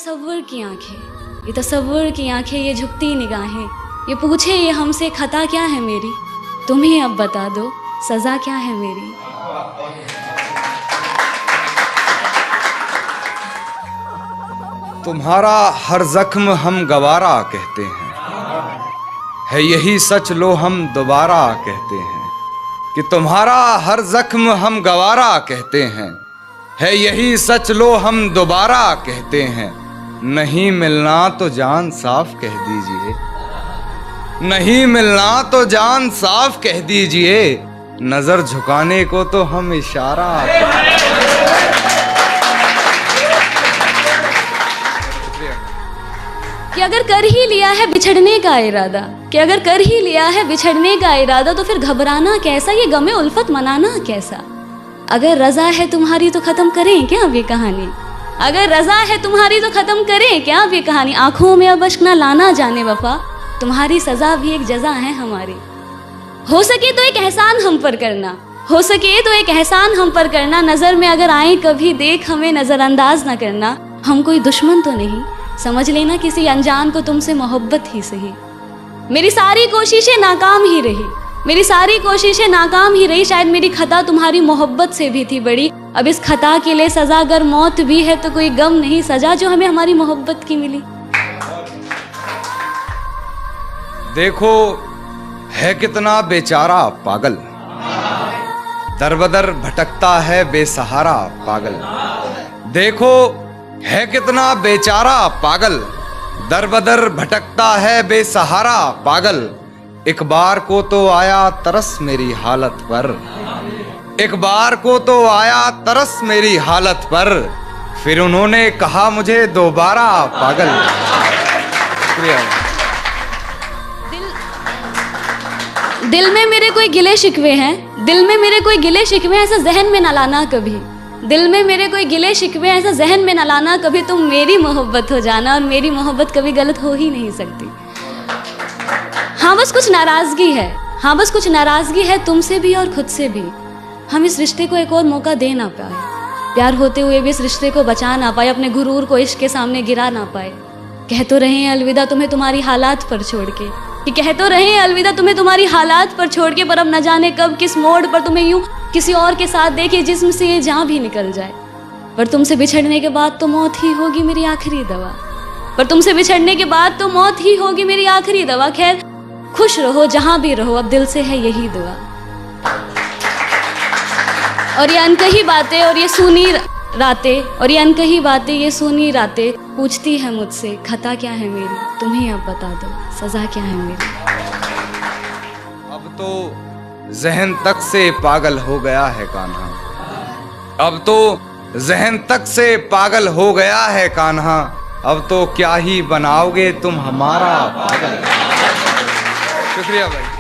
तसव्वुर की आंखें, ये तसव्वुर की आंखें, ये झुकती निगाहें, ये पूछे ये हमसे खता क्या है मेरी, तुम ही अब बता दो सज़ा क्या है मेरी। तुम्हारा हर जख्म हम गवारा कहते हैं, है यही सच लो हम दोबारा कहते हैं। कि तुम्हारा हर जख्म हम गवारा कहते हैं, है यही सच लो हम दोबारा कहते हैं। नहीं मिलना तो जान साफ कह दीजिए, नहीं मिलना तो जान साफ कह दीजिए, नजर झुकाने को तो हम इशारा कि अगर कर ही लिया है बिछड़ने का इरादा, कि अगर कर ही लिया है बिछड़ने का इरादा, तो फिर घबराना कैसा, ये गमे उल्फत मनाना कैसा। अगर रजा है तुम्हारी तो खत्म करें क्या अब ये कहानी, अगर रजा है तुम्हारी तो खत्म करें क्या अब ये कहानी। आंखों में अब अश्क ना लाना जाने वफा, तुम्हारी सजा भी एक जजा है हमारी। हो सके तो एक एहसान हम पर करना, हो सके तो एक एहसान हम पर करना, नजर में अगर आए कभी देख हमें नजरअंदाज ना करना। हम कोई दुश्मन तो नहीं, समझ लेना किसी अनजान को तुमसे मोहब्बत ही सही। मेरी सारी कोशिशें नाकाम ही रही, मेरी सारी कोशिशें नाकाम ही रही, शायद मेरी खता तुम्हारी मोहब्बत से भी थी बड़ी। अब इस खता के लिए सजा अगर मौत भी है तो कोई गम नहीं, सजा जो हमें हमारी मोहब्बत की मिली। देखो है कितना बेचारा पागल, दरबदर भटकता है बेसहारा पागल। देखो है कितना बेचारा पागल, दरबदर भटकता है बेसहारा पागल। एक बार को तो आया तरस मेरी हालत पर, एक बार को तो आया तरस मेरी हालत पर, फिर उन्होंने कहा मुझे दोबारा पागल। शुक्रिया। दिल में मेरे कोई गिले शिकवे हैं, दिल में मेरे कोई गिले शिकवे, ऐसा जहन में न लाना कभी। दिल में मेरे कोई गिले शिकवे ऐसा जहन में न लाना कभी, तुम मेरी मोहब्बत हो जाना और मेरी मोहब्बत कभी गलत हो ही नहीं सकती। हाँ बस कुछ नाराजगी है, हाँ बस कुछ नाराजगी है तुमसे भी और खुद से भी। हम इस रिश्ते को एक और मौका दे ना पाए, प्यार होते हुए भी इस रिश्ते को बचा ना पाए, अपने गुरूर को इश्क के सामने गिरा ना पाए। कह तो रहे हैं अलविदा तुम्हें तुम्हारी हालात पर छोड़ के, कि कह तो रहे हैं अलविदा तुम्हें तुम्हारी हालात पर छोड़ के, पर अब न जाने कब किस मोड़ पर तुम्हें यूं किसी और के साथ देखे जिस्म से ये जान भी निकल जाए। पर तुमसे बिछड़ने के बाद तो मौत ही होगी मेरी आखिरी दवा, पर तुमसे बिछड़ने के बाद तो मौत ही होगी मेरी आखिरी दवा। खैर खुश रहो जहां भी रहो, अब दिल से है यही दुआ। और ये अनकही बातें और ये सुनी रातें, और ये अनकही बातें ये सुनी रातें, पूछती है मुझसे खता क्या है मेरी, तुम ही अब बता दो सजा क्या है मेरी। अब तो जहन तक से पागल हो गया है कान्हा, अब तो जहन तक से पागल हो गया है कान्हा, अब तो क्या ही बनाओगे तुम हमारा पागल। शुक्रिया भाई।